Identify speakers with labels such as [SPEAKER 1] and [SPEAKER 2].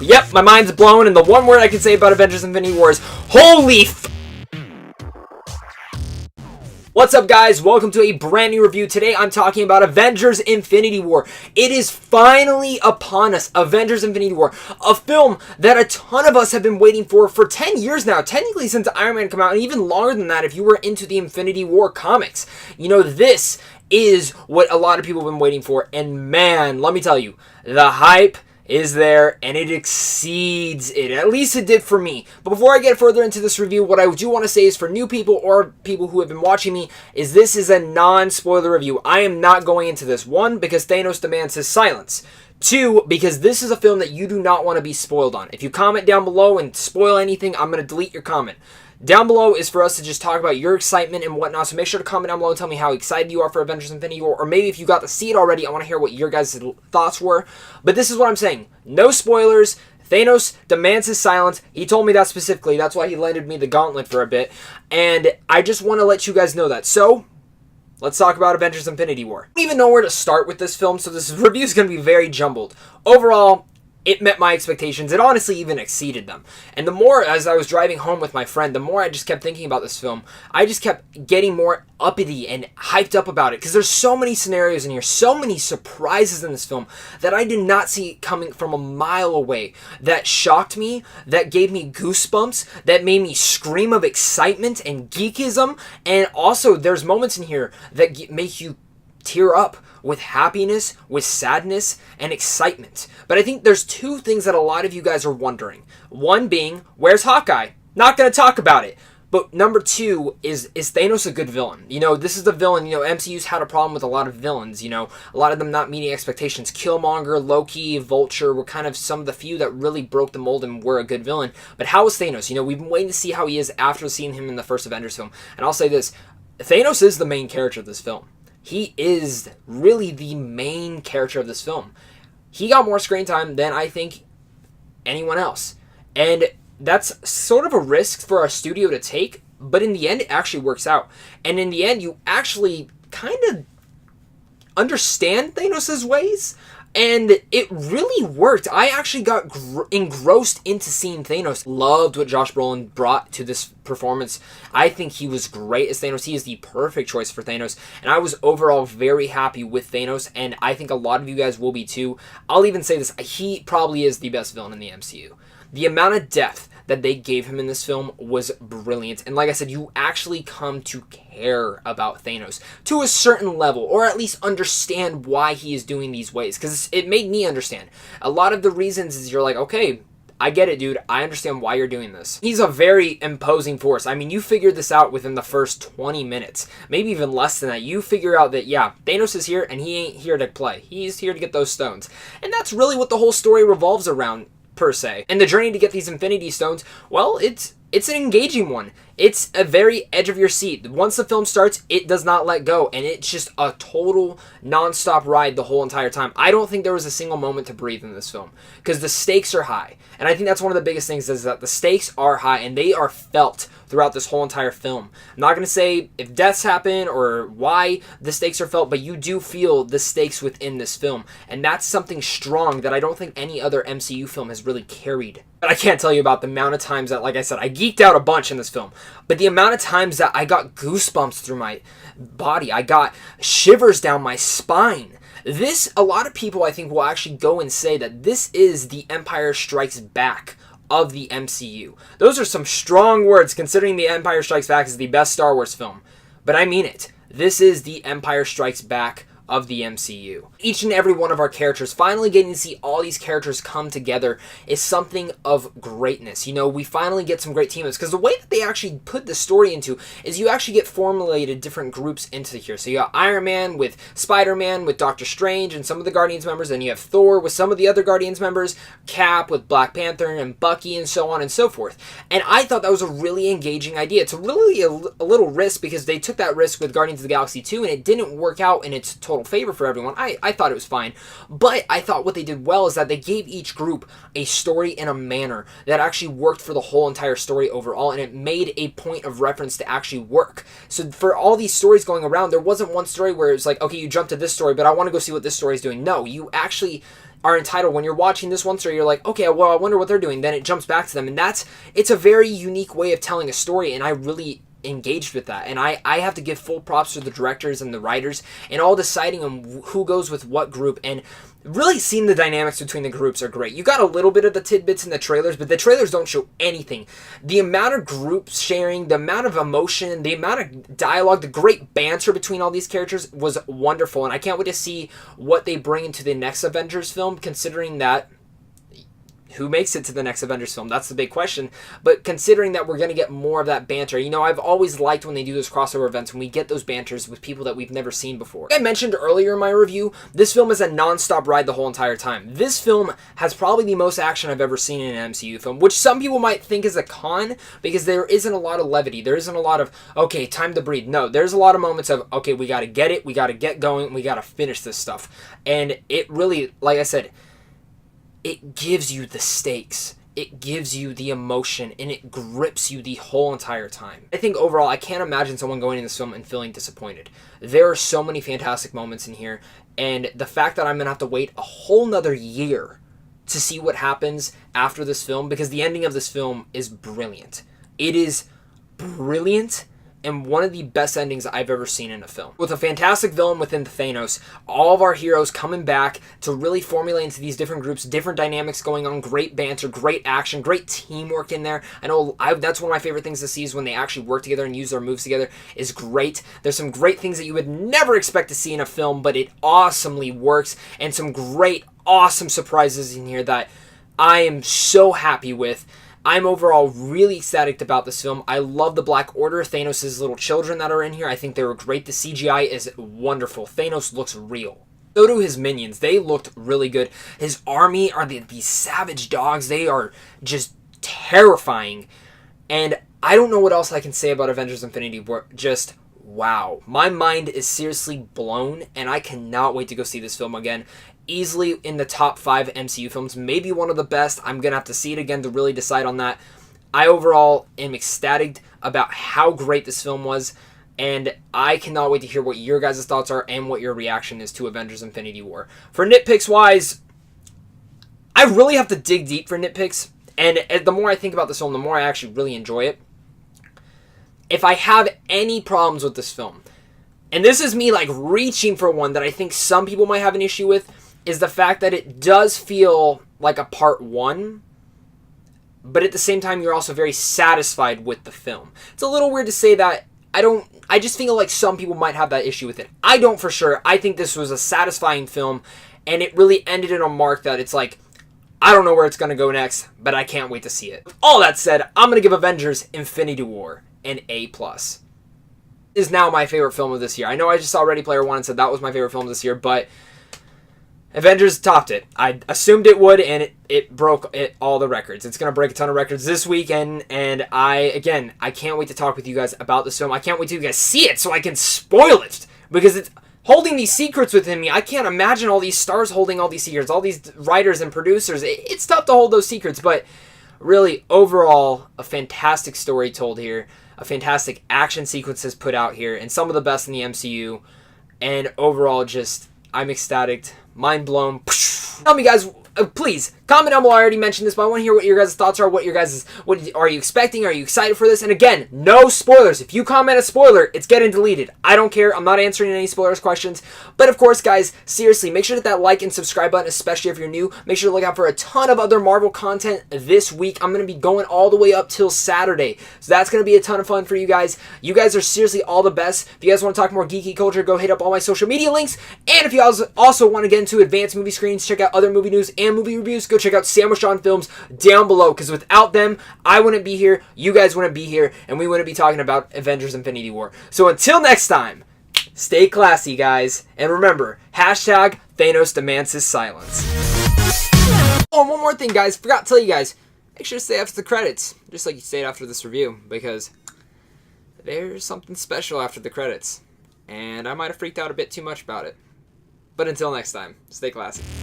[SPEAKER 1] Yep, my mind's blown, and the one word I can say about Avengers Infinity War is holy What's up, guys? Welcome to a brand new review. Today I'm talking about Avengers Infinity War. It is finally upon us, Avengers Infinity War, a film that a ton of us have been waiting for 10 years now, technically since Iron Man came out, and even longer than that if you were into the Infinity War comics. You know, this is what a lot of people have been waiting for, and man, let me tell you, the hype is there, and it exceeds it. At least it did for me. But before I get further into this review, what I do want to say is for new people or people who have been watching me, is this is a non-spoiler review. I am not going into this. 1, because Thanos demands his silence. 2, because this is a film that you do not want to be spoiled on. If you comment down below and spoil anything, I'm going to delete your comment. Down below is for us to just talk about your excitement and whatnot, so make sure to comment down below and tell me how excited you are for Avengers Infinity War, or maybe if you got to see it already, I want to hear what your guys' thoughts were. But this is what I'm saying. No spoilers. Thanos demands his silence. He told me that specifically. That's why he lended me the gauntlet for a bit. And I just want to let you guys know that. So, let's talk about Avengers Infinity War. I don't even know where to start with this film, so this review is going to be very jumbled. Overall, it met my expectations. It honestly even exceeded them. And the more, as I was driving home with my friend, the more I just kept thinking about this film, I just kept getting more uppity and hyped up about it. Because there's so many scenarios in here, so many surprises in this film that I did not see coming from a mile away. That shocked me, that gave me goosebumps, that made me scream of excitement and geekism. And also, there's moments in here that make you tear up with happiness, with sadness, and excitement. But I think there's 2 things that a lot of you guys are wondering. 1 being, where's Hawkeye? Not going to talk about it. But number 2 is Thanos a good villain? You know, this is the villain, you know, MCU's had a problem with a lot of villains, you know, a lot of them not meeting expectations. Killmonger, Loki, Vulture were kind of some of the few that really broke the mold and were a good villain. But how is Thanos? You know, we've been waiting to see how he is after seeing him in the first Avengers film. And I'll say this, Thanos is the main character of this film. He is really the main character of this film. He got more screen time than I think anyone else. And that's sort of a risk for a studio to take, but in the end, it actually works out. And in the end, you actually kind of understand Thanos' ways, and it really worked. I actually got engrossed into seeing Thanos. Loved what Josh Brolin brought to this performance. I think he was great as Thanos. He is the perfect choice for Thanos. And I was overall very happy with Thanos, and I think a lot of you guys will be too. I'll even say this. He probably is the best villain in the MCU. The amount of depth that they gave him in this film was brilliant. And like I said, you actually come to care about Thanos to a certain level, or at least understand why he is doing these ways. Because it made me understand. A lot of the reasons is you're like, okay, I get it, dude. I understand why you're doing this. He's a very imposing force. I mean, you figure this out within the first 20 minutes. Maybe even less than that. You figure out that, yeah, Thanos is here, and he ain't here to play. He's here to get those stones. And that's really what the whole story revolves around, per se. And the journey to get these Infinity Stones, well, it's an engaging one. It's a very edge of your seat. Once the film starts, it does not let go, and it's just a total non-stop ride the whole entire time. I don't think there was a single moment to breathe in this film, because the stakes are high. And I think that's one of the biggest things, is that the stakes are high, and they are felt throughout this whole entire film. I'm not going to say if deaths happen or why the stakes are felt, but you do feel the stakes within this film. And that's something strong that I don't think any other MCU film has really carried. But I can't tell you about the amount of times that, like I said, I geeked out a bunch in this film. But the amount of times that I got goosebumps through my body, I got shivers down my spine. This, a lot of people I think will actually go and say that this is the Empire Strikes Back of the MCU. Those are some strong words, considering the Empire Strikes Back is the best Star Wars film. But I mean it. This is the Empire Strikes Back of the MCU. Each and every one of our characters, finally getting to see all these characters come together, is something of greatness. You know, we finally get some great team-ups, because the way that they actually put the story into is you actually get formulated different groups into here. So you got Iron Man with Spider-Man, with Doctor Strange and some of the Guardians members, and you have Thor with some of the other Guardians members, Cap with Black Panther and Bucky, and so on and so forth. And I thought that was a really engaging idea. It's really a little risk, because they took that risk with Guardians of the Galaxy 2, and it didn't work out in its total little favor for everyone. I thought it was fine. But I thought what they did well is that they gave each group a story in a manner that actually worked for the whole entire story overall, and it made a point of reference to actually work. So for all these stories going around, there wasn't one story where it's like, okay, you jump to this story, but I want to go see what this story is doing. No, you actually are entitled, when you're watching this one story, you're like, okay, well, I wonder what they're doing. Then it jumps back to them, and it's a very unique way of telling a story, and I really engaged with that. And I have to give full props to the directors and the writers and all deciding on who goes with what group, and really seeing the dynamics between the groups are great. You got a little bit of the tidbits in the trailers, but the trailers don't show anything. The amount of group sharing, the amount of emotion, the amount of dialogue, the great banter between all these characters was wonderful, and I can't wait to see what they bring into the next Avengers film, considering that who makes it to the next Avengers film? That's the big question. But considering that we're going to get more of that banter, you know, I've always liked when they do those crossover events, when we get those banters with people that we've never seen before. Like I mentioned earlier in my review, this film is a non-stop ride the whole entire time. This film has probably the most action I've ever seen in an MCU film, which some people might think is a con, because there isn't a lot of levity. There isn't a lot of, okay, time to breathe. No, there's a lot of moments of, okay, we got to get it, we got to get going, we got to finish this stuff. And it really, like I said, it gives you the stakes, it gives you the emotion, and it grips you the whole entire time. I think overall, I can't imagine someone going in this film and feeling disappointed. There are so many fantastic moments in here, and the fact that I'm going to have to wait a whole nother year to see what happens after this film, because the ending of this film is brilliant. It is brilliant, and one of the best endings I've ever seen in a film. With a fantastic villain within Thanos, all of our heroes coming back to really formulate into these different groups, different dynamics going on, great banter, great action, great teamwork in there. I know that's one of my favorite things to see, is when they actually work together and use their moves together, is great. There's some great things that you would never expect to see in a film, but it awesomely works, and some great, awesome surprises in here that I am so happy with. I'm overall really ecstatic about this film. I love the Black Order, Thanos' little children that are in here. I think they were great. The CGI is wonderful. Thanos looks real. So do his minions. They looked really good. His army are these savage dogs. They are just terrifying. And I don't know what else I can say about Avengers Infinity War. Just wow. My mind is seriously blown, and I cannot wait to go see this film again. Easily in the top 5 MCU films, maybe one of the best. I'm going to have to see it again to really decide on that. I overall am ecstatic about how great this film was, and I cannot wait to hear what your guys' thoughts are and what your reaction is to Avengers Infinity War. For nitpicks wise, I really have to dig deep for nitpicks, and the more I think about this film, the more I actually really enjoy it. If I have any problems with this film, and this is me like reaching for one that I think some people might have an issue with, is the fact that it does feel like a part 1, but at the same time you're also very satisfied with the film. It's a little weird to say that. I just feel like some people might have that issue with it. I don't for sure. I think this was a satisfying film, and it really ended in a mark that it's like, I don't know where it's going to go next, but I can't wait to see it. With all that said, I'm going to give Avengers Infinity War an A+. Is now my favorite film of this year. I know I just saw Ready Player One and said that was my favorite film this year, but Avengers topped it. I assumed it would, and it broke all the records. It's going to break a ton of records this weekend, and I can't wait to talk with you guys about this film. I can't wait till you guys see it so I can spoil it, because it's holding these secrets within me. I can't imagine all these stars holding all these secrets, all these writers and producers. It's tough to hold those secrets, but really, overall, a fantastic story told here, a fantastic action sequences put out here, and some of the best in the MCU, and overall, just, I'm ecstatic. Mind blown. Tell me, guys, please comment down below. I already mentioned this, but I want to hear what your guys' thoughts are. What are you expecting? Are you excited for this? And again, no spoilers. If you comment a spoiler, it's getting deleted. I don't care. I'm not answering any spoilers questions. But of course, guys, seriously, make sure to hit that like and subscribe button, especially if you're new. Make sure to look out for a ton of other Marvel content this week. I'm going to be going all the way up till Saturday, so that's going to be a ton of fun for you guys. You guys are seriously all the best. If you guys want to talk more geeky culture, go hit up all my social media links. And if you guys also want to get into advanced movie screens, check out other movie news and movie reviews, go check out Sandwich on Films down below, because without them, I wouldn't be here, you guys wouldn't be here, and we wouldn't be talking about Avengers Infinity War. So until next time, stay classy, guys, and remember, hashtag Thanos demands his silence. Oh, and one more thing, guys, forgot to tell you guys, make sure to stay after the credits, just like you stayed after this review, because there's something special after the credits, and I might have freaked out a bit too much about it. But until next time, stay classy.